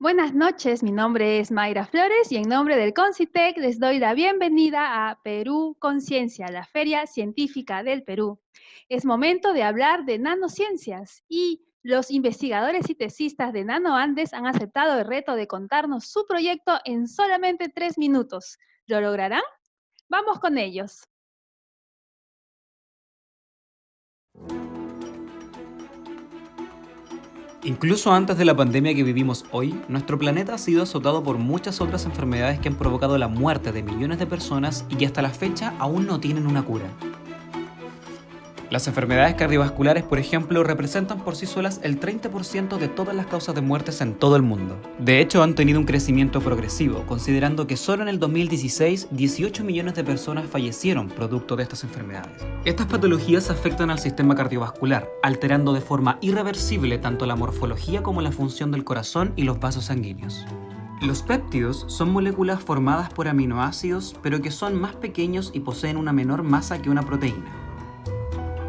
Buenas noches, mi nombre es Mayra Flores y en nombre del Concitec les doy la bienvenida a Perú Conciencia, la Feria Científica del Perú. Es momento de hablar de nanociencias y los investigadores y tesistas de NanoAndes han aceptado el reto de contarnos su proyecto en solamente 3 minutos. ¿Lo lograrán? Vamos con ellos. Incluso antes de la pandemia que vivimos hoy, nuestro planeta ha sido azotado por muchas otras enfermedades que han provocado la muerte de millones de personas y que hasta la fecha aún no tienen una cura. Las enfermedades cardiovasculares, por ejemplo, representan por sí solas el 30% de todas las causas de muertes en todo el mundo. De hecho, han tenido un crecimiento progresivo, considerando que solo en el 2016, 18 millones de personas fallecieron producto de estas enfermedades. Estas patologías afectan al sistema cardiovascular, alterando de forma irreversible tanto la morfología como la función del corazón y los vasos sanguíneos. Los péptidos son moléculas formadas por aminoácidos, pero que son más pequeños y poseen una menor masa que una proteína.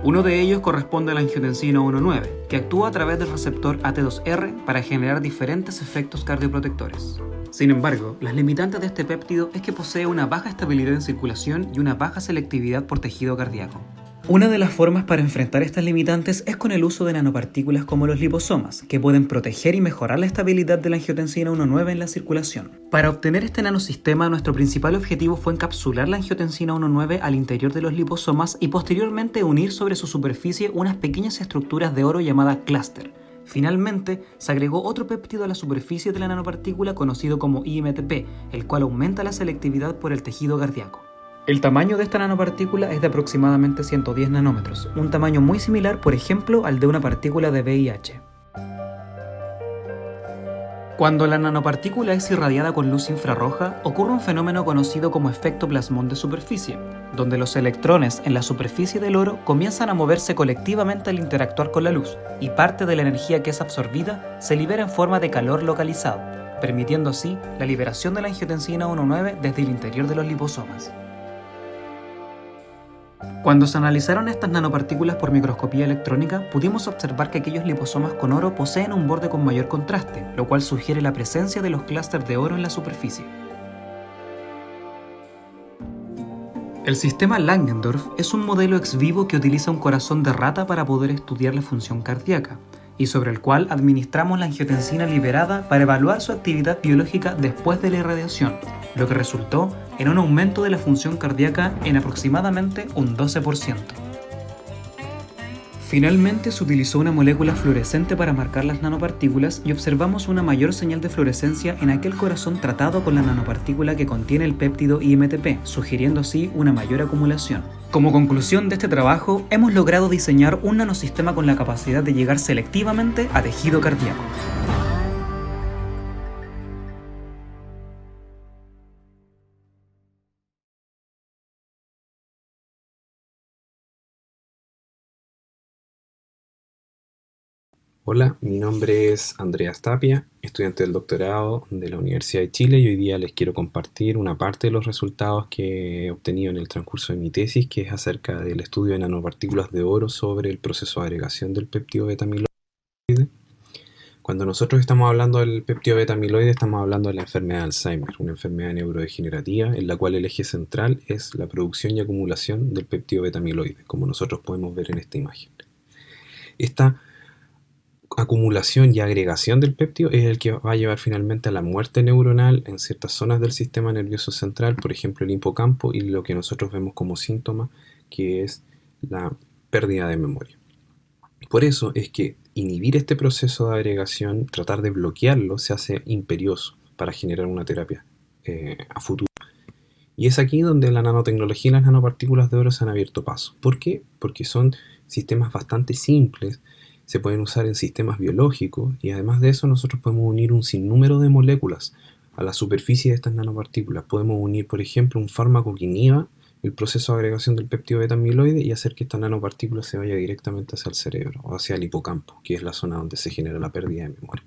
Uno de ellos corresponde a la angiotensina 1,9, que actúa a través del receptor AT2R para generar diferentes efectos cardioprotectores. Sin embargo, las limitantes de este péptido es que posee una baja estabilidad en circulación y una baja selectividad por tejido cardíaco. Una de las formas para enfrentar estas limitantes es con el uso de nanopartículas como los liposomas, que pueden proteger y mejorar la estabilidad de la angiotensina 1,9 en la circulación. Para obtener este nanosistema, nuestro principal objetivo fue encapsular la angiotensina 1,9 al interior de los liposomas y posteriormente unir sobre su superficie unas pequeñas estructuras de oro llamadas clúster. Finalmente, se agregó otro péptido a la superficie de la nanopartícula conocido como IMTP, el cual aumenta la selectividad por el tejido cardíaco. El tamaño de esta nanopartícula es de aproximadamente 110 nanómetros, un tamaño muy similar, por ejemplo, al de una partícula de VIH. Cuando la nanopartícula es irradiada con luz infrarroja, ocurre un fenómeno conocido como efecto plasmón de superficie, donde los electrones en la superficie del oro comienzan a moverse colectivamente al interactuar con la luz, y parte de la energía que es absorbida se libera en forma de calor localizado, permitiendo así la liberación de la angiotensina 1,9 desde el interior de los liposomas. Cuando se analizaron estas nanopartículas por microscopía electrónica, pudimos observar que aquellos liposomas con oro poseen un borde con mayor contraste, lo cual sugiere la presencia de los clústeres de oro en la superficie. El sistema Langendorf es un modelo ex vivo que utiliza un corazón de rata para poder estudiar la función cardíaca, y sobre el cual administramos la angiotensina liberada para evaluar su actividad biológica después de la irradiación, lo que resultó en un aumento de la función cardíaca en aproximadamente un 12%. Finalmente se utilizó una molécula fluorescente para marcar las nanopartículas y observamos una mayor señal de fluorescencia en aquel corazón tratado con la nanopartícula que contiene el péptido IMTP, sugiriendo así una mayor acumulación. Como conclusión de este trabajo, hemos logrado diseñar un nanosistema con la capacidad de llegar selectivamente a tejido cardíaco. Hola, mi nombre es Andreas Tapia, estudiante del doctorado de la Universidad de Chile y hoy día les quiero compartir una parte de los resultados que he obtenido en el transcurso de mi tesis, que es acerca del estudio de nanopartículas de oro sobre el proceso de agregación del péptido beta-amiloide. Cuando nosotros estamos hablando del péptido beta-amiloide estamos hablando de la enfermedad de Alzheimer, una enfermedad neurodegenerativa en la cual el eje central es la producción y acumulación del péptido beta-amiloide, como nosotros podemos ver en esta imagen. Esta acumulación y agregación del péptido es el que va a llevar finalmente a la muerte neuronal en ciertas zonas del sistema nervioso central, por ejemplo el hipocampo, y lo que nosotros vemos como síntoma, que es la pérdida de memoria. Por eso es que inhibir este proceso de agregación, tratar de bloquearlo, se hace imperioso para generar una terapia a futuro. Y es aquí donde la nanotecnología y las nanopartículas de oro se han abierto paso. ¿Por qué? Porque son sistemas bastante simples, se pueden usar en sistemas biológicos y además de eso nosotros podemos unir un sinnúmero de moléculas a la superficie de estas nanopartículas. Podemos unir, por ejemplo, un fármaco que inhiba el proceso de agregación del péptido beta-amiloide y hacer que esta nanopartícula se vaya directamente hacia el cerebro o hacia el hipocampo, que es la zona donde se genera la pérdida de memoria.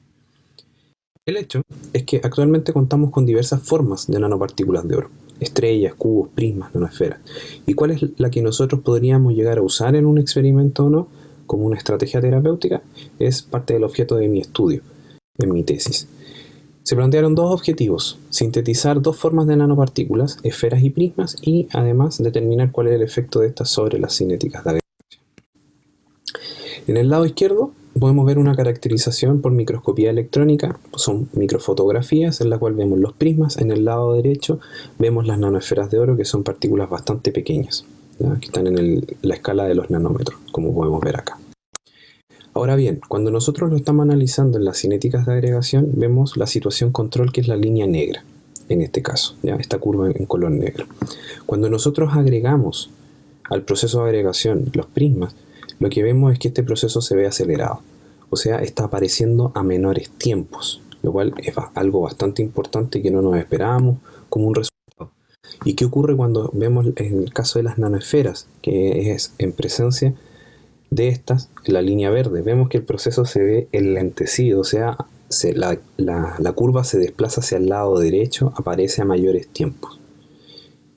El hecho es que actualmente contamos con diversas formas de nanopartículas de oro: estrellas, cubos, prismas, nanoesferas. ¿Y cuál es la que nosotros podríamos llegar a usar en un experimento o no como una estrategia terapéutica? Es parte del objeto de mi estudio, en mi tesis. Se plantearon dos objetivos: sintetizar dos formas de nanopartículas, esferas y prismas, y además determinar cuál es el efecto de estas sobre las cinéticas de agregación. En el lado izquierdo podemos ver una caracterización por microscopía electrónica, son microfotografías en la cual vemos los prismas. En el lado derecho vemos las nanoesferas de oro, que son partículas bastante pequeñas, ¿ya? Que están en la escala de los nanómetros, como podemos ver acá. Ahora bien, cuando nosotros lo estamos analizando en las cinéticas de agregación, vemos la situación control, que es la línea negra, en este caso, ¿ya? Esta curva en color negro. Cuando nosotros agregamos al proceso de agregación los prismas, lo que vemos es que este proceso se ve acelerado, o sea, está apareciendo a menores tiempos, lo cual es algo bastante importante que no nos esperábamos como un resultado. ¿Y qué ocurre cuando vemos en el caso de las nanoesferas, que es en presencia de estas, en la línea verde? Vemos que el proceso se ve enlentecido, o sea, la curva se desplaza hacia el lado derecho, aparece a mayores tiempos.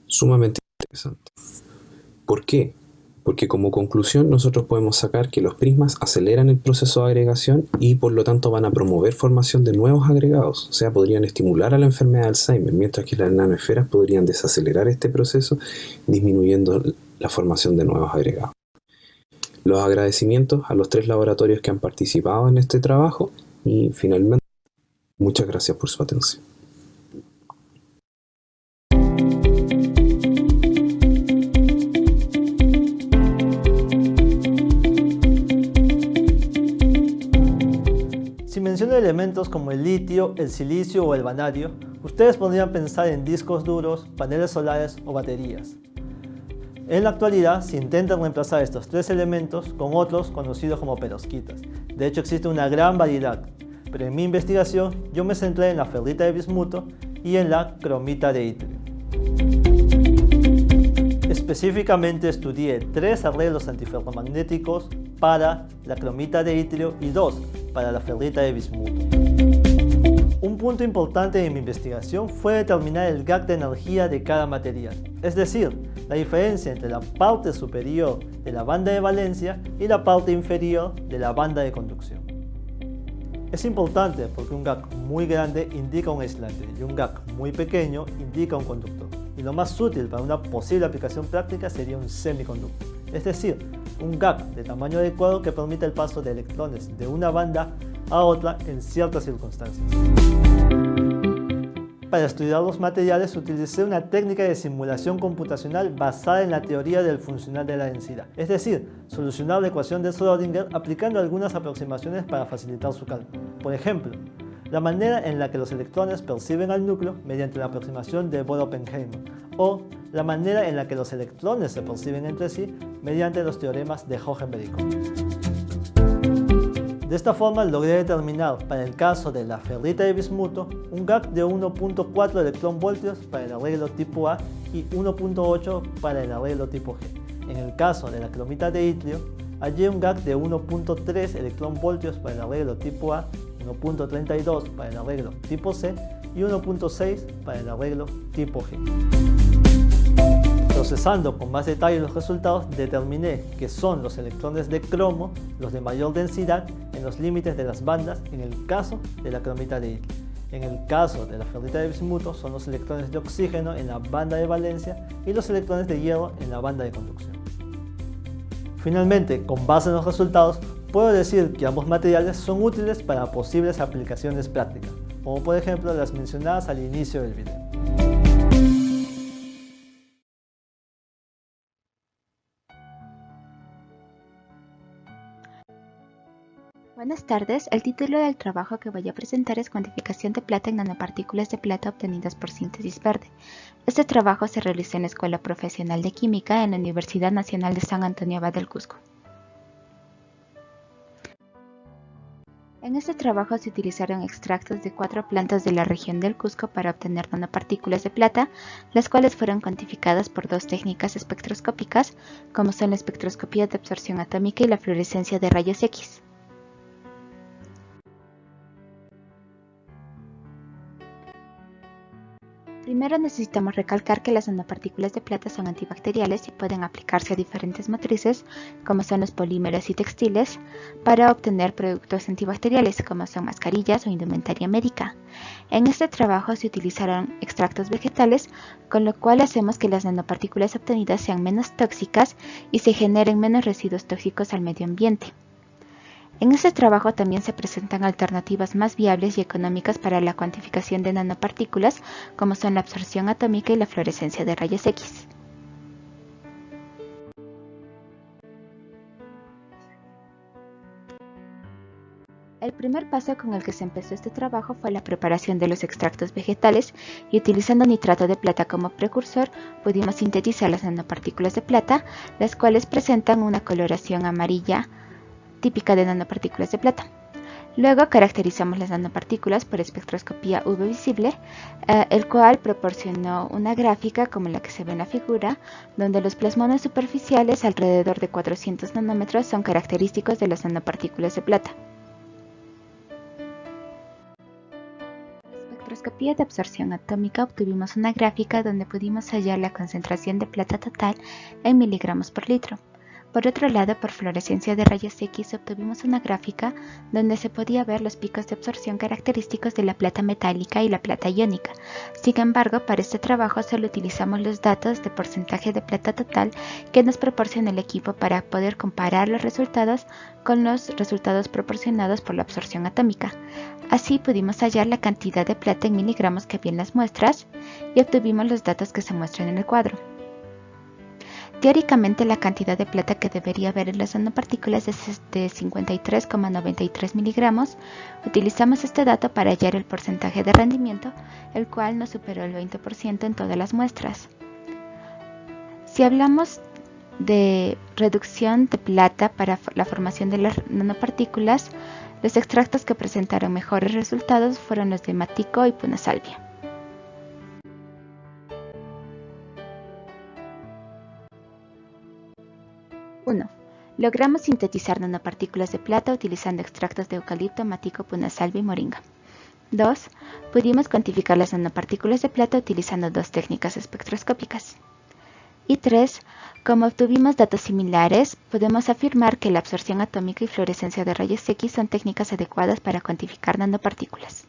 Sumamente interesante. ¿Por qué? Porque como conclusión nosotros podemos sacar que los prismas aceleran el proceso de agregación y por lo tanto van a promover formación de nuevos agregados, o sea, podrían estimular a la enfermedad de Alzheimer, mientras que las nanoesferas podrían desacelerar este proceso, disminuyendo la formación de nuevos agregados. Los agradecimientos a los 3 laboratorios que han participado en este trabajo y finalmente, muchas gracias por su atención. Si menciono elementos como el litio, el silicio o el vanadio, ustedes podrían pensar en discos duros, paneles solares o baterías. En la actualidad se intentan reemplazar estos 3 elementos con otros conocidos como perovskitas. De hecho existe una gran variedad, pero en mi investigación yo me centré en la ferrita de bismuto y en la cromita de itrio. Específicamente estudié 3 arreglos antiferromagnéticos para la cromita de itrio y 2 para la ferrita de bismuto. Un punto importante de mi investigación fue determinar el gap de energía de cada material, es decir, la diferencia entre la parte superior de la banda de valencia y la parte inferior de la banda de conducción. Es importante porque un gap muy grande indica un aislante y un gap muy pequeño indica un conductor. Y lo más útil para una posible aplicación práctica sería un semiconductor, es decir, un gap de tamaño adecuado que permita el paso de electrones de una banda a otra en ciertas circunstancias. Para estudiar los materiales utilicé una técnica de simulación computacional basada en la teoría del funcional de la densidad, es decir, solucionar la ecuación de Schrödinger aplicando algunas aproximaciones para facilitar su cálculo. Por ejemplo, la manera en la que los electrones perciben al núcleo mediante la aproximación de Bohr-Oppenheimer, o la manera en la que los electrones se perciben entre sí mediante los teoremas de Heisenberg y Cohen. De esta forma logré determinar para el caso de la ferrita de bismuto un gap de 1.4 electronvoltios para el arreglo tipo A y 1.8 para el arreglo tipo G. En el caso de la cromita de itrio, hallé un gap de 1.3 electronvoltios para el arreglo tipo A, 1.32 para el arreglo tipo C y 1.6 para el arreglo tipo G. Procesando con más detalle los resultados, determiné que son los electrones de cromo los de mayor densidad en los límites de las bandas en el caso de la cromita de itrio. En el caso de la ferrita de bismuto son los electrones de oxígeno en la banda de valencia y los electrones de hierro en la banda de conducción. Finalmente, con base en los resultados, puedo decir que ambos materiales son útiles para posibles aplicaciones prácticas, como por ejemplo las mencionadas al inicio del video. Buenas tardes, el título del trabajo que voy a presentar es Cuantificación de plata en nanopartículas de plata obtenidas por síntesis verde. Este trabajo se realizó en la Escuela Profesional de Química en la Universidad Nacional de San Antonio Abad del Cusco. En este trabajo se utilizaron extractos de 4 plantas de la región del Cusco para obtener nanopartículas de plata, las cuales fueron cuantificadas por 2 técnicas espectroscópicas, como son la espectroscopía de absorción atómica y la fluorescencia de rayos X. Primero necesitamos recalcar que las nanopartículas de plata son antibacteriales y pueden aplicarse a diferentes matrices, como son los polímeros y textiles, para obtener productos antibacteriales, como son mascarillas o indumentaria médica. En este trabajo se utilizaron extractos vegetales, con lo cual hacemos que las nanopartículas obtenidas sean menos tóxicas y se generen menos residuos tóxicos al medio ambiente. En este trabajo también se presentan alternativas más viables y económicas para la cuantificación de nanopartículas, como son la absorción atómica y la fluorescencia de rayos X. El primer paso con el que se empezó este trabajo fue la preparación de los extractos vegetales y utilizando nitrato de plata como precursor pudimos sintetizar las nanopartículas de plata, las cuales presentan una coloración amarilla típica de nanopartículas de plata. Luego caracterizamos las nanopartículas por espectroscopía UV visible, el cual proporcionó una gráfica como la que se ve en la figura, donde los plasmones superficiales alrededor de 400 nanómetros son característicos de las nanopartículas de plata. En la espectroscopía de absorción atómica obtuvimos una gráfica donde pudimos hallar la concentración de plata total en miligramos por litro. Por otro lado, por fluorescencia de rayos X obtuvimos una gráfica donde se podía ver los picos de absorción característicos de la plata metálica y la plata iónica. Sin embargo, para este trabajo solo utilizamos los datos de porcentaje de plata total que nos proporciona el equipo para poder comparar los resultados con los resultados proporcionados por la absorción atómica. Así pudimos hallar la cantidad de plata en miligramos que había en las muestras y obtuvimos los datos que se muestran en el cuadro. Teóricamente, la cantidad de plata que debería haber en las nanopartículas es de 53,93 miligramos. Utilizamos este dato para hallar el porcentaje de rendimiento, el cual no superó el 20% en todas las muestras. Si hablamos de reducción de plata para la formación de las nanopartículas, los extractos que presentaron mejores resultados fueron los de Matico y Punasalvia. 1. Logramos sintetizar nanopartículas de plata utilizando extractos de eucalipto, matico, punasalvia y moringa. 2. Pudimos cuantificar las nanopartículas de plata utilizando dos técnicas espectroscópicas. Y 3. Como obtuvimos datos similares, podemos afirmar que la absorción atómica y fluorescencia de rayos X son técnicas adecuadas para cuantificar nanopartículas.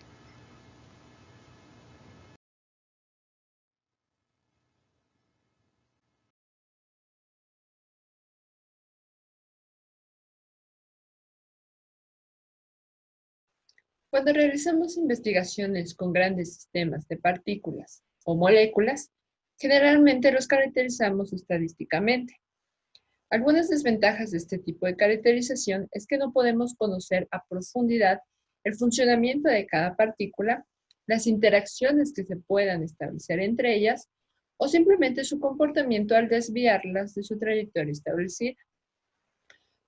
Cuando realizamos investigaciones con grandes sistemas de partículas o moléculas, generalmente los caracterizamos estadísticamente. Algunas desventajas de este tipo de caracterización es que no podemos conocer a profundidad el funcionamiento de cada partícula, las interacciones que se puedan establecer entre ellas o simplemente su comportamiento al desviarlas de su trayectoria establecida.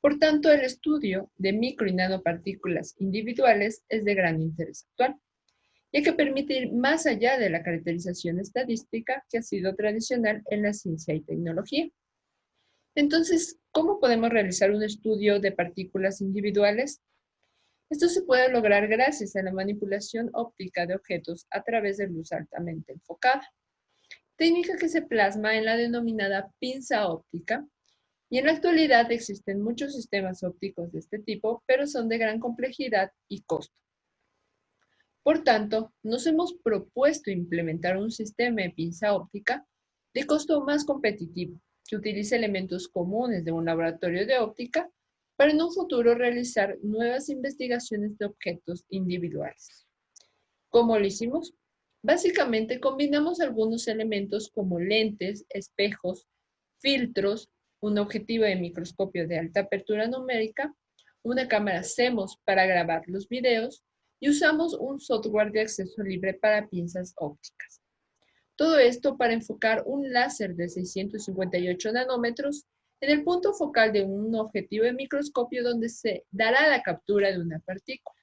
Por tanto, el estudio de micro y nanopartículas individuales es de gran interés actual, ya que permite ir más allá de la caracterización estadística que ha sido tradicional en la ciencia y tecnología. Entonces, ¿cómo podemos realizar un estudio de partículas individuales? Esto se puede lograr gracias a la manipulación óptica de objetos a través de luz altamente enfocada, técnica que se plasma en la denominada pinza óptica. Y en la actualidad existen muchos sistemas ópticos de este tipo, pero son de gran complejidad y costo. Por tanto, nos hemos propuesto implementar un sistema de pinza óptica de costo más competitivo, que utilice elementos comunes de un laboratorio de óptica para en un futuro realizar nuevas investigaciones de objetos individuales. ¿Cómo lo hicimos? Básicamente combinamos algunos elementos como lentes, espejos, filtros, un objetivo de microscopio de alta apertura numérica, una cámara CMOS para grabar los videos y usamos un software de acceso libre para pinzas ópticas. Todo esto para enfocar un láser de 658 nanómetros en el punto focal de un objetivo de microscopio donde se dará la captura de una partícula.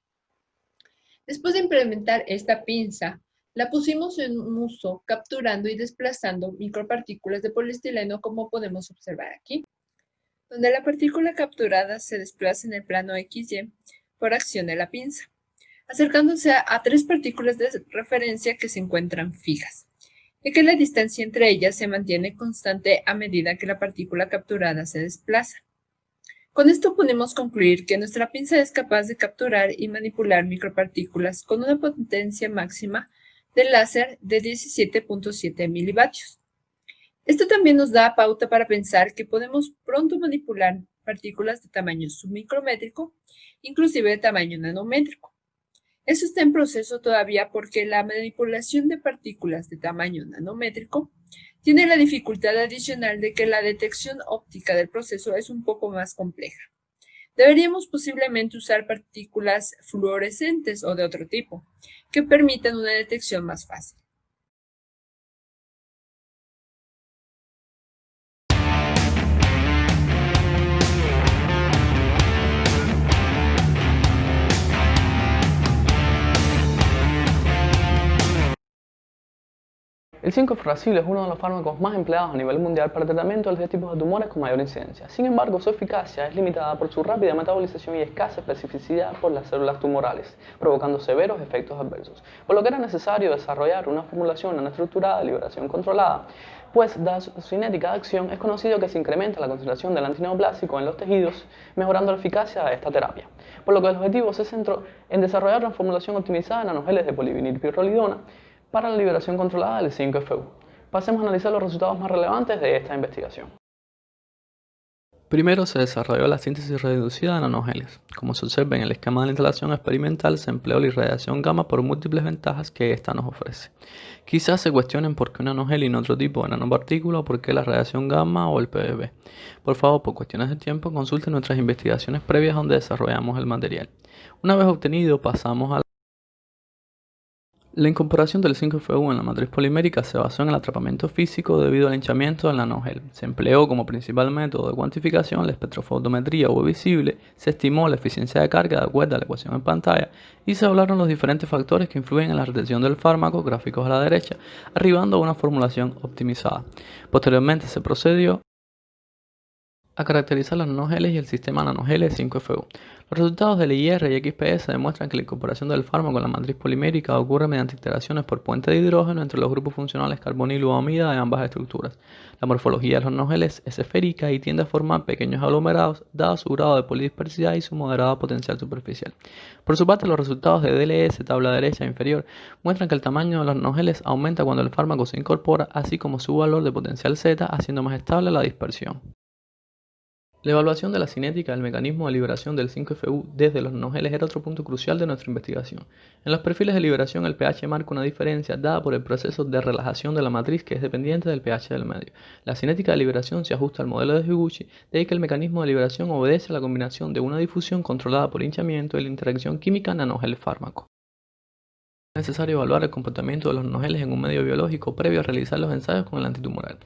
Después de implementar esta pinza, la pusimos en uso capturando y desplazando micropartículas de poliestileno como podemos observar aquí, donde la partícula capturada se desplaza en el plano XY por acción de la pinza, acercándose a tres partículas de referencia que se encuentran fijas. ya que la distancia entre ellas se mantiene constante a medida que la partícula capturada se desplaza. Con esto podemos concluir que nuestra pinza es capaz de capturar y manipular micropartículas con una potencia máxima de láser de 17.7 milivatios. Esto también nos da pauta para pensar que podemos pronto manipular partículas de tamaño submicrométrico, inclusive de tamaño nanométrico. Eso está en proceso todavía porque la manipulación de partículas de tamaño nanométrico tiene la dificultad adicional de que la detección óptica del proceso es un poco más compleja. Deberíamos posiblemente usar partículas fluorescentes o de otro tipo, que permitan una detección más fácil. El 5-fluoracil es uno de los fármacos más empleados a nivel mundial para el tratamiento de los tipos de tumores con mayor incidencia. Sin embargo, su eficacia es limitada por su rápida metabolización y escasa especificidad por las células tumorales, provocando severos efectos adversos, por lo que era necesario desarrollar una formulación nanoestructurada de liberación controlada, pues dada su cinética de acción es conocido que se incrementa la concentración del antineoplásico en los tejidos, mejorando la eficacia de esta terapia. Por lo que el objetivo se centró en desarrollar una formulación optimizada de nanogeles de polivinilpirrolidona para la liberación controlada del 5-FU. Pasemos a analizar los resultados más relevantes de esta investigación. Primero se desarrolló la síntesis reducida de nanogeles. Como se observa en el esquema de la instalación experimental, se empleó la irradiación gamma por múltiples ventajas que ésta nos ofrece. Quizás se cuestionen por qué un nanogel y no otro tipo de nanopartícula o por qué la radiación gamma o el PBB. Por favor, por cuestiones de tiempo, consulten nuestras investigaciones previas donde desarrollamos el material. Una vez obtenido, pasamos a la incorporación del 5-FU en la matriz polimérica se basó en el atrapamiento físico debido al hinchamiento del nanogel. Se empleó como principal método de cuantificación la espectrofotometría UV visible, se estimó la eficiencia de carga de acuerdo a la ecuación en pantalla y se hablaron los diferentes factores que influyen en la retención del fármaco, gráficos a la derecha, arribando a una formulación optimizada. Posteriormente se procedió a caracterizar los nanogeles y el sistema nanogeles 5-FU. Los resultados del IR y XPS demuestran que la incorporación del fármaco en la matriz polimérica ocurre mediante interacciones por puente de hidrógeno entre los grupos funcionales carbonilo o amida de ambas estructuras. La morfología de los nanogeles es esférica y tiende a formar pequeños aglomerados, dado su grado de polidispersidad y su moderado potencial superficial. Por su parte, los resultados de DLS, tabla derecha inferior, muestran que el tamaño de los nanogeles aumenta cuando el fármaco se incorpora, así como su valor de potencial Z, haciendo más estable la dispersión. La evaluación de la cinética del mecanismo de liberación del 5-FU desde los nanogeles era otro punto crucial de nuestra investigación. En los perfiles de liberación el pH marca una diferencia dada por el proceso de relajación de la matriz que es dependiente del pH del medio. La cinética de liberación se ajusta al modelo de Higuchi, de ahí que el mecanismo de liberación obedece a la combinación de una difusión controlada por hinchamiento y la interacción química nanogel-fármaco. Es necesario evaluar el comportamiento de los nanogeles en un medio biológico previo a realizar los ensayos con el antitumoral.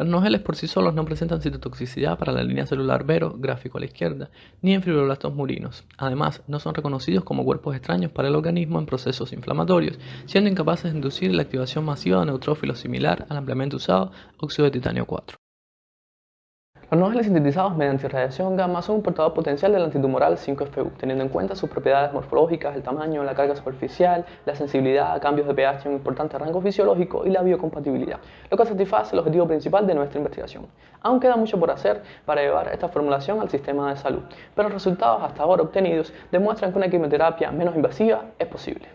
Los nanogeles por sí solos no presentan citotoxicidad para la línea celular Vero, gráfico a la izquierda, ni en fibroblastos murinos. Además, no son reconocidos como cuerpos extraños para el organismo en procesos inflamatorios, siendo incapaces de inducir la activación masiva de neutrófilos similar al ampliamente usado óxido de titanio 4. Los nanogeles sintetizados mediante irradiación gamma son un portador potencial del antitumoral 5-FU, teniendo en cuenta sus propiedades morfológicas, el tamaño, la carga superficial, la sensibilidad a cambios de pH en un importante rango fisiológico y la biocompatibilidad, lo que satisface el objetivo principal de nuestra investigación. Aún queda mucho por hacer para llevar esta formulación al sistema de salud, pero los resultados hasta ahora obtenidos demuestran que una quimioterapia menos invasiva es posible.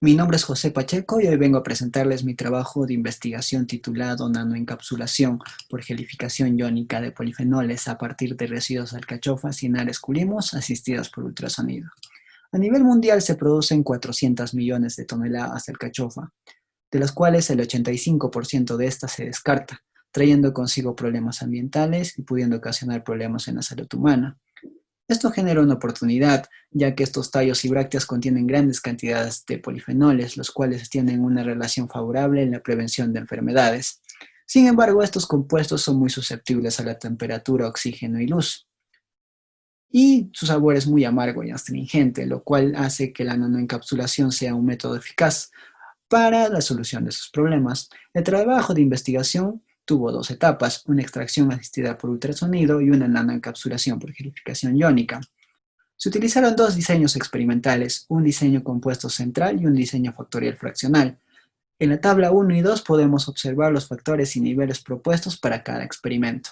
Mi nombre es José Pacheco y hoy vengo a presentarles mi trabajo de investigación titulado Nanoencapsulación por gelificación iónica de polifenoles a partir de residuos de alcachofas y enares culimos asistidas por ultrasonido. A nivel mundial se producen 400 millones de toneladas de alcachofa, de las cuales el 85% de estas se descarta, trayendo consigo problemas ambientales y pudiendo ocasionar problemas en la salud humana. Esto genera una oportunidad, ya que estos tallos y brácteas contienen grandes cantidades de polifenoles, los cuales tienen una relación favorable en la prevención de enfermedades. Sin embargo, estos compuestos son muy susceptibles a la temperatura, oxígeno y luz. Y su sabor es muy amargo y astringente, lo cual hace que la nanoencapsulación sea un método eficaz para la solución de sus problemas. El trabajo de investigación tuvo dos etapas, una extracción asistida por ultrasonido y una nanoencapsulación por gelificación iónica. Se utilizaron dos diseños experimentales, un diseño compuesto central y un diseño factorial fraccional. En la tabla 1 y 2 podemos observar los factores y niveles propuestos para cada experimento.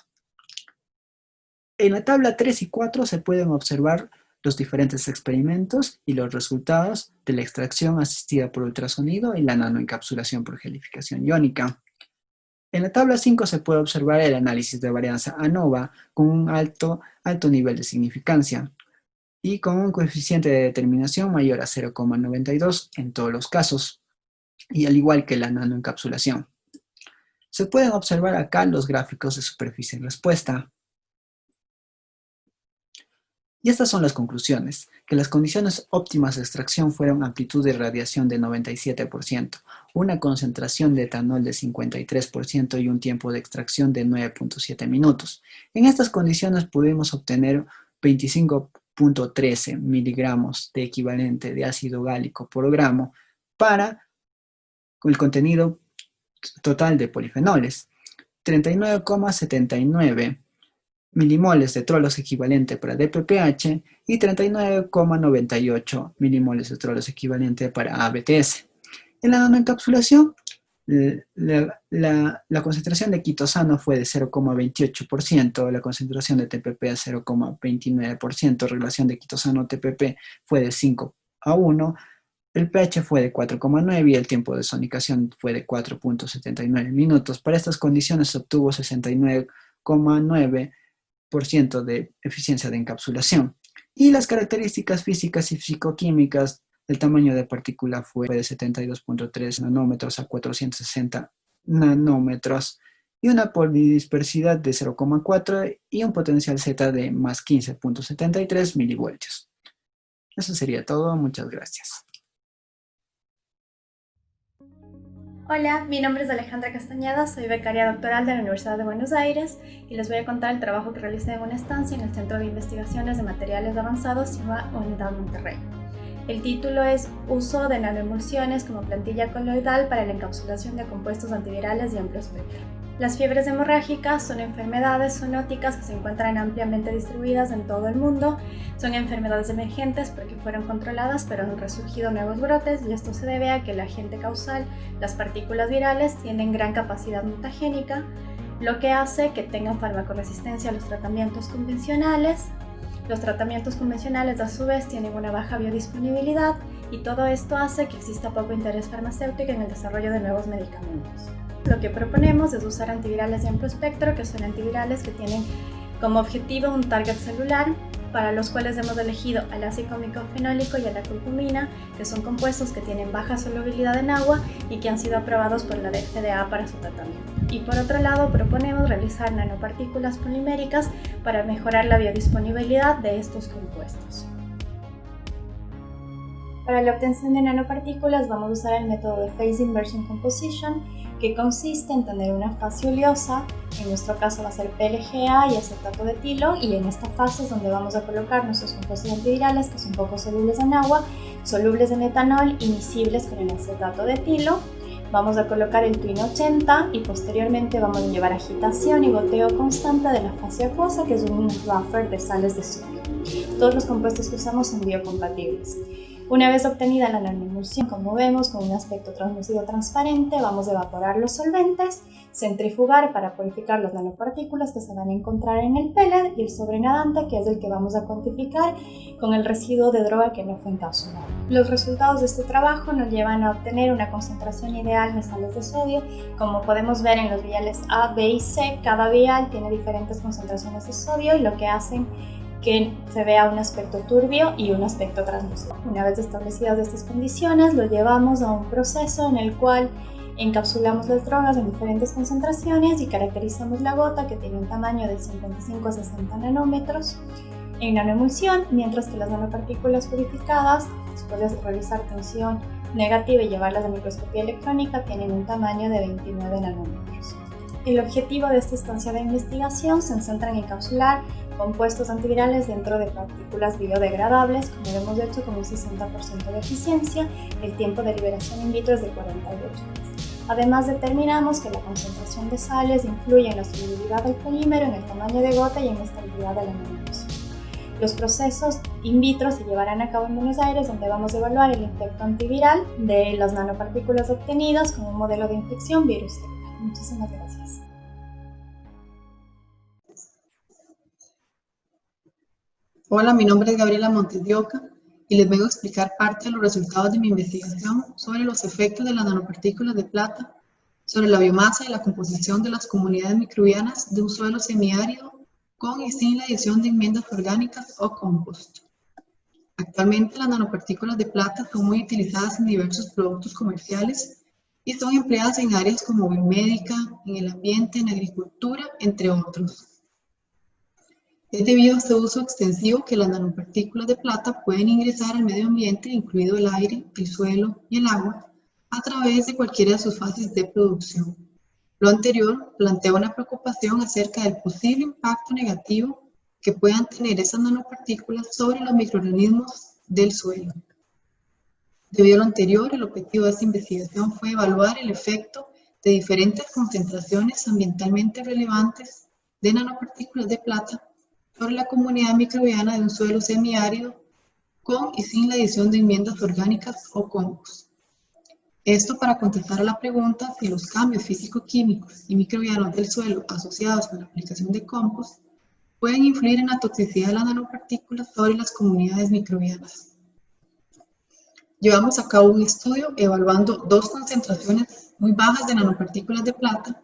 En la tabla 3 y 4 se pueden observar los diferentes experimentos y los resultados de la extracción asistida por ultrasonido y la nanoencapsulación por gelificación iónica. En la tabla 5 se puede observar el análisis de varianza ANOVA con un alto nivel de significancia y con un coeficiente de determinación mayor a 0,92 en todos los casos, y al igual que la nanoencapsulación. Se pueden observar acá los gráficos de superficie en respuesta. Y estas son las conclusiones, que las condiciones óptimas de extracción fueron amplitud de radiación de 97%, una concentración de etanol de 53% y un tiempo de extracción de 9.7 minutos. En estas condiciones pudimos obtener 25.13 miligramos de equivalente de ácido gálico por gramo para el contenido total de polifenoles, 39,79 milimoles de trolos equivalente para DPPH y 39,98 milimoles de trolos equivalente para ABTS. En la nanoencapsulación, la concentración de quitosano fue de 0,28%, la concentración de TPP a 0,29%, relación de quitosano-TPP fue de 5:1, el pH fue de 4,9 y el tiempo de sonicación fue de 4.79 minutos. Para estas condiciones se obtuvo 69,9% de eficiencia de encapsulación. Y las características físicas y fisicoquímicas, el tamaño de partícula fue de 72.3 nanómetros a 460 nanómetros y una polidispersidad de 0,4 y un potencial Z de más 15.73 milivoltios. Eso sería todo, muchas gracias. Hola, mi nombre es Alejandra Castañeda, soy becaria doctoral de la Universidad de Buenos Aires y les voy a contar el trabajo que realicé en una estancia en el Centro de Investigaciones de Materiales Avanzados CIMA Unidad Monterrey. El título es Uso de nanoemulsiones como plantilla coloidal para la encapsulación de compuestos antivirales de amplio espectro. Las fiebres hemorrágicas son enfermedades zoonóticas que se encuentran ampliamente distribuidas en todo el mundo. Son enfermedades emergentes porque fueron controladas pero han resurgido nuevos brotes y esto se debe a que el agente causal, las partículas virales, tienen gran capacidad mutagénica, lo que hace que tengan farmacoresistencia a los tratamientos convencionales. Los tratamientos convencionales a su vez tienen una baja biodisponibilidad y todo esto hace que exista poco interés farmacéutico en el desarrollo de nuevos medicamentos. Lo que proponemos es usar antivirales de amplio espectro, que son antivirales que tienen como objetivo un target celular, para los cuales hemos elegido al ácido micofenólico y a la curcumina, que son compuestos que tienen baja solubilidad en agua y que han sido aprobados por la FDA para su tratamiento. Y por otro lado, proponemos realizar nanopartículas poliméricas para mejorar la biodisponibilidad de estos compuestos. Para la obtención de nanopartículas vamos a usar el método de Phase Inversion Composition, que consiste en tener una fase oleosa, en nuestro caso va a ser PLGA y acetato de etilo, y en esta fase es donde vamos a colocar nuestros compuestos antivirales que son poco solubles en agua, solubles en etanol y miscibles con el acetato de etilo. Vamos a colocar el Twin 80 y posteriormente vamos a llevar agitación y goteo constante de la fase acuosa, que es un buffer de sales de sodio. Todos los compuestos que usamos son biocompatibles. Una vez obtenida la nanoemulsión, como vemos, con un aspecto translúcido transparente, vamos a evaporar los solventes, centrifugar para purificar las nanopartículas que se van a encontrar en el pellet y el sobrenadante, que es el que vamos a cuantificar con el residuo de droga que no fue encapsulado. Los resultados de este trabajo nos llevan a obtener una concentración ideal de sales de sodio. Como podemos ver en los viales A, B y C, cada vial tiene diferentes concentraciones de sodio y lo que hacen que se vea un aspecto turbio y un aspecto translúcido. Una vez establecidas estas condiciones, lo llevamos a un proceso en el cual encapsulamos las drogas en diferentes concentraciones y caracterizamos la gota, que tiene un tamaño de 55 a 60 nanómetros en nanoemulsión, mientras que las nanopartículas purificadas, después de realizar tensión negativa y llevarlas a microscopía electrónica, tienen un tamaño de 29 nanómetros. El objetivo de esta estancia de investigación se centra en encapsular compuestos antivirales dentro de partículas biodegradables, como lo hemos hecho con un 60% de eficiencia. El tiempo de liberación in vitro es de 48 horas. Además, determinamos que la concentración de sales influye en la solubilidad del polímero, en el tamaño de gota y en la estabilidad de la nanoemulsión. Los procesos in vitro se llevarán a cabo en Buenos Aires, donde vamos a evaluar el efecto antiviral de las nanopartículas obtenidas con un modelo de infección virus. Muchísimas gracias. Hola, mi nombre es Gabriela Montes de Oca y les vengo a explicar parte de los resultados de mi investigación sobre los efectos de las nanopartículas de plata sobre la biomasa y la composición de las comunidades microbianas de un suelo semiárido con y sin la adición de enmiendas orgánicas o compost. Actualmente las nanopartículas de plata son muy utilizadas en diversos productos comerciales y son empleadas en áreas como biomédica, en el ambiente, en agricultura, entre otros. Es debido a este uso extensivo que las nanopartículas de plata pueden ingresar al medio ambiente, incluido el aire, el suelo y el agua, a través de cualquiera de sus fases de producción. Lo anterior plantea una preocupación acerca del posible impacto negativo que puedan tener esas nanopartículas sobre los microorganismos del suelo. Debido a lo anterior, el objetivo de esta investigación fue evaluar el efecto de diferentes concentraciones ambientalmente relevantes de nanopartículas de plata sobre la comunidad microbiana de un suelo semiárido con y sin la adición de enmiendas orgánicas o compost. Esto para contestar a la pregunta si los cambios físico-químicos y microbianos del suelo asociados con la aplicación de compost pueden influir en la toxicidad de las nanopartículas sobre las comunidades microbianas. Llevamos a cabo un estudio evaluando dos concentraciones muy bajas de nanopartículas de plata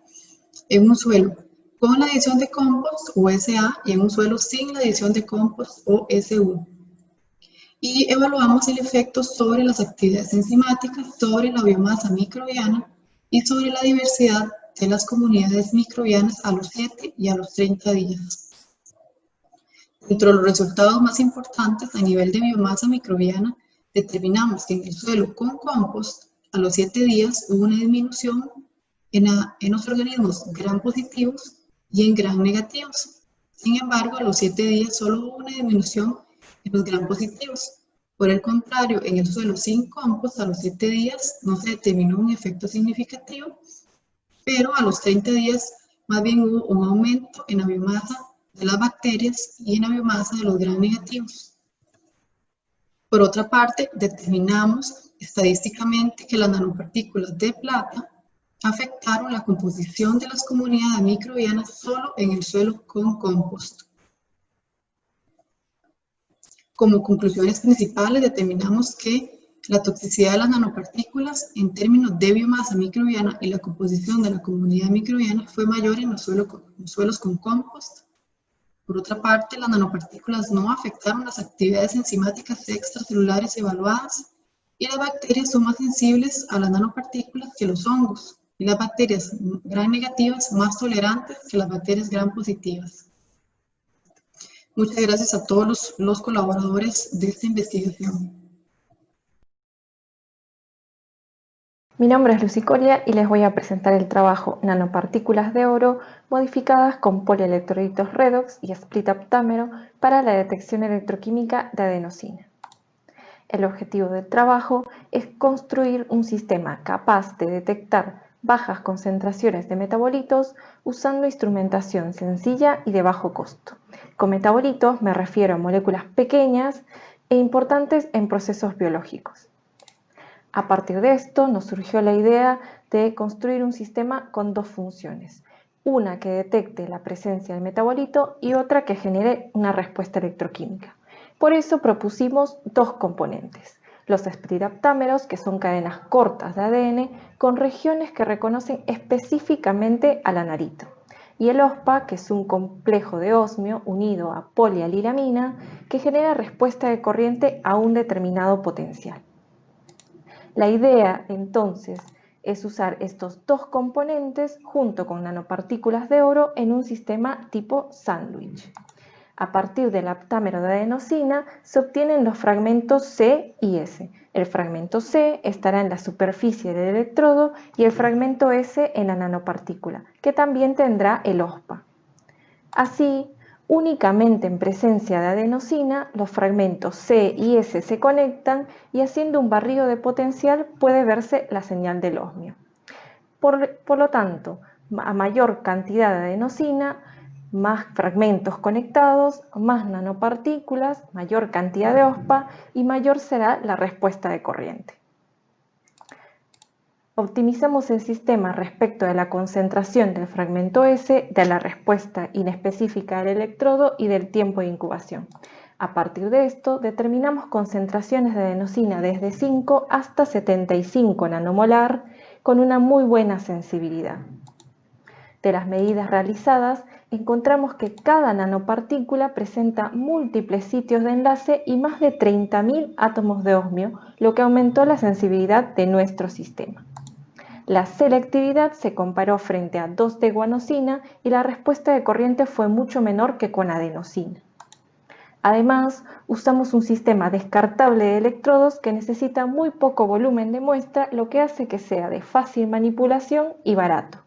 en un suelo con la adición de compost OSA y en un suelo sin la adición de compost OSU. Y evaluamos el efecto sobre las actividades enzimáticas, sobre la biomasa microbiana y sobre la diversidad de las comunidades microbianas a los 7 y a los 30 días. Dentro de los resultados más importantes a nivel de biomasa microbiana, determinamos que en el suelo con compost a los 7 días hubo una disminución en los organismos gram positivos y en gram negativos. Sin embargo, a los 7 días solo hubo una disminución en los gram positivos. Por el contrario, en el suelo sin compost a los 7 días no se determinó un efecto significativo, pero a los 30 días más bien hubo un aumento en la biomasa de las bacterias y en la biomasa de los gram negativos. Por otra parte, determinamos estadísticamente que las nanopartículas de plata afectaron la composición de las comunidades microbianas solo en el suelo con compost. Como conclusiones principales, determinamos que la toxicidad de las nanopartículas en términos de biomasa microbiana y la composición de la comunidad microbiana fue mayor en los suelos con compost. Por otra parte, las nanopartículas no afectaron las actividades enzimáticas extracelulares evaluadas y las bacterias son más sensibles a las nanopartículas que los hongos y las bacterias gram negativas más tolerantes que las bacterias gram positivas. Muchas gracias a todos los colaboradores de esta investigación. Mi nombre es Lucy Coria y les voy a presentar el trabajo Nanopartículas de oro modificadas con polielectrolitos redox y split aptámero para la detección electroquímica de adenosina. El objetivo del trabajo es construir un sistema capaz de detectar bajas concentraciones de metabolitos usando instrumentación sencilla y de bajo costo. Con metabolitos me refiero a moléculas pequeñas e importantes en procesos biológicos. A partir de esto nos surgió la idea de construir un sistema con dos funciones, una que detecte la presencia del metabolito y otra que genere una respuesta electroquímica. Por eso propusimos dos componentes, los split aptámeros, que son cadenas cortas de ADN con regiones que reconocen específicamente al anarito, y el OSPA, que es un complejo de osmio unido a polialilamina que genera respuesta de corriente a un determinado potencial. La idea, entonces, es usar estos dos componentes junto con nanopartículas de oro en un sistema tipo sándwich. A partir del aptámero de adenosina se obtienen los fragmentos C y S. El fragmento C estará en la superficie del electrodo y el fragmento S en la nanopartícula, que también tendrá el OSPA. Así, únicamente en presencia de adenosina, los fragmentos C y S se conectan y haciendo un barrido de potencial puede verse la señal del osmio. Por lo tanto, a mayor cantidad de adenosina, más fragmentos conectados, más nanopartículas, mayor cantidad de OSPA y mayor será la respuesta de corriente. Optimizamos el sistema respecto de la concentración del fragmento S, de la respuesta inespecífica del electrodo y del tiempo de incubación. A partir de esto, determinamos concentraciones de adenosina desde 5 hasta 75 nanomolar con una muy buena sensibilidad. De las medidas realizadas, encontramos que cada nanopartícula presenta múltiples sitios de enlace y más de 30.000 átomos de osmio, lo que aumentó la sensibilidad de nuestro sistema. La selectividad se comparó frente a 2D-guanosina y la respuesta de corriente fue mucho menor que con adenosina. Además, usamos un sistema descartable de electrodos que necesita muy poco volumen de muestra, lo que hace que sea de fácil manipulación y barato.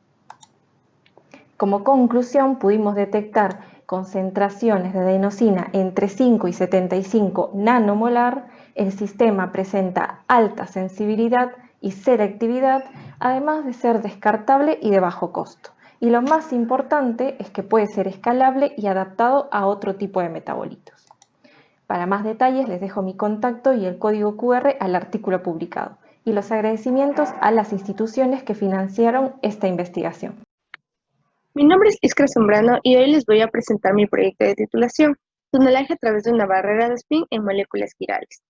Como conclusión, pudimos detectar concentraciones de adenosina entre 5 y 75 nanomolar. El sistema presenta alta sensibilidad y selectividad, además de ser descartable y de bajo costo. Y lo más importante es que puede ser escalable y adaptado a otro tipo de metabolitos. Para más detalles les dejo mi contacto y el código QR al artículo publicado, y los agradecimientos a las instituciones que financiaron esta investigación. Mi nombre es Iskra Zambrano y hoy les voy a presentar mi proyecto de titulación, tunelaje a través de una barrera de spin en moléculas quirales.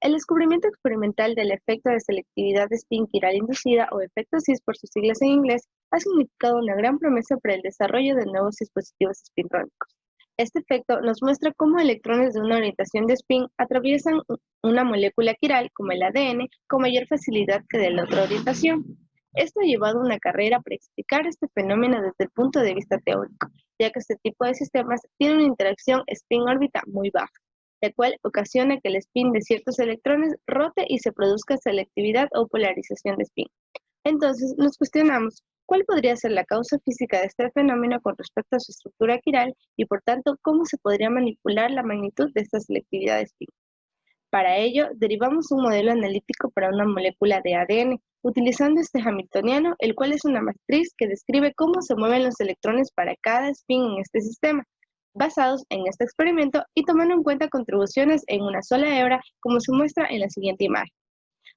El descubrimiento experimental del efecto de selectividad de spin quiral inducida, o efecto CIS por sus siglas en inglés, ha significado una gran promesa para el desarrollo de nuevos dispositivos spintrónicos. Este efecto nos muestra cómo electrones de una orientación de spin atraviesan una molécula quiral, como el ADN, con mayor facilidad que de la otra orientación. Esto ha llevado a una carrera para explicar este fenómeno desde el punto de vista teórico, ya que este tipo de sistemas tiene una interacción spin-órbita muy baja, la cual ocasiona que el spin de ciertos electrones rote y se produzca selectividad o polarización de spin. Entonces nos cuestionamos cuál podría ser la causa física de este fenómeno con respecto a su estructura quiral y por tanto cómo se podría manipular la magnitud de esta selectividad de spin. Para ello, derivamos un modelo analítico para una molécula de ADN, utilizando este hamiltoniano, el cual es una matriz que describe cómo se mueven los electrones para cada spin en este sistema, basados en este experimento y tomando en cuenta contribuciones en una sola hebra, como se muestra en la siguiente imagen.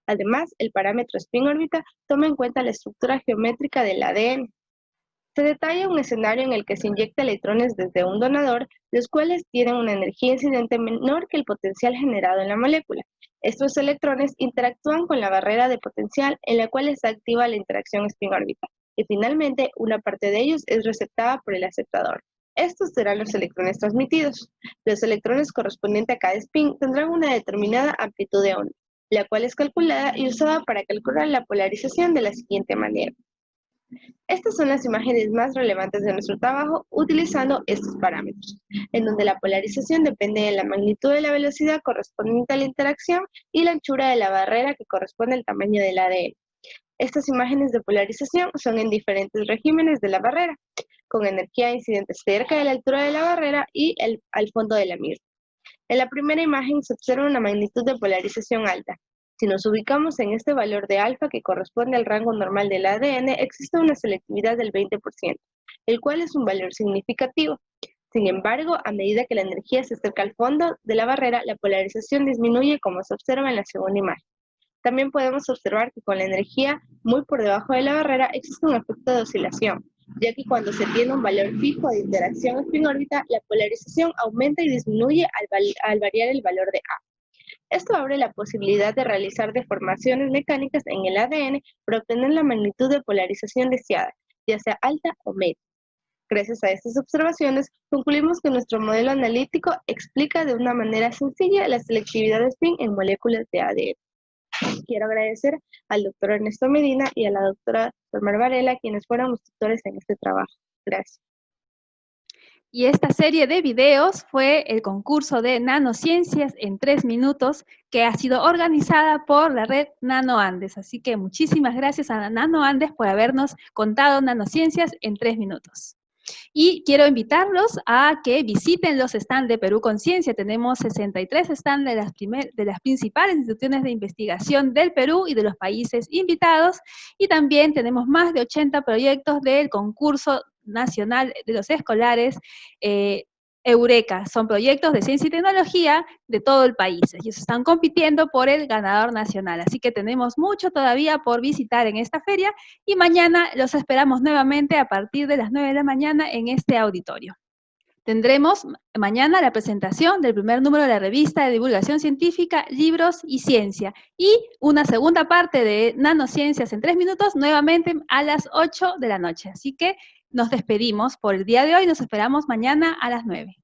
Además, el parámetro spin-órbita toma en cuenta la estructura geométrica del ADN. Se detalla un escenario en el que se inyecta electrones desde un donador, los cuales tienen una energía incidente menor que el potencial generado en la molécula. Estos electrones interactúan con la barrera de potencial en la cual está activa la interacción spin-órbita, y finalmente una parte de ellos es receptada por el aceptador. Estos serán los electrones transmitidos. Los electrones correspondientes a cada spin tendrán una determinada amplitud de onda, la cual es calculada y usada para calcular la polarización de la siguiente manera. Estas son las imágenes más relevantes de nuestro trabajo utilizando estos parámetros, en donde la polarización depende de la magnitud de la velocidad correspondiente a la interacción y la anchura de la barrera que corresponde al tamaño del ADN. Estas imágenes de polarización son en diferentes regímenes de la barrera, con energía incidente cerca de la altura de la barrera y al fondo de la misma. En la primera imagen se observa una magnitud de polarización alta. Si nos ubicamos en este valor de alfa que corresponde al rango normal del ADN, existe una selectividad del 20%, el cual es un valor significativo. Sin embargo, a medida que la energía se acerca al fondo de la barrera, la polarización disminuye como se observa en la segunda imagen. También podemos observar que con la energía muy por debajo de la barrera existe un efecto de oscilación, ya que cuando se tiene un valor fijo de interacción spin-órbita, la polarización aumenta y disminuye al variar el valor de A. Esto abre la posibilidad de realizar deformaciones mecánicas en el ADN para obtener la magnitud de polarización deseada, ya sea alta o media. Gracias a estas observaciones, concluimos que nuestro modelo analítico explica de una manera sencilla la selectividad de spin en moléculas de ADN. Quiero agradecer al doctor Ernesto Medina y a la doctora Solmar Varela, quienes fueron mis tutores en este trabajo. Gracias. Y esta serie de videos fue el concurso de Nanociencias en 3 minutos que ha sido organizada por la red Nano Andes. Así que muchísimas gracias a Nano Andes por habernos contado nanociencias en 3 minutos. Y quiero invitarlos a que visiten los stands de Perú Conciencia. Tenemos 63 stands de las principales instituciones de investigación del Perú y de los países invitados. Y también tenemos más de 80 proyectos del concurso nacional de los escolares, Eureka. Son proyectos de ciencia y tecnología de todo el país. Ellos están compitiendo por el ganador nacional. Así que tenemos mucho todavía por visitar en esta feria y mañana los esperamos nuevamente a partir de las 9 de la mañana en este auditorio. Tendremos mañana la presentación del primer número de la revista de divulgación científica, Libros y Ciencia, y una segunda parte de Nanociencias en 3 minutos, nuevamente a las 8 de la noche. Así que nos despedimos por el día de hoy, nos esperamos mañana a las 9.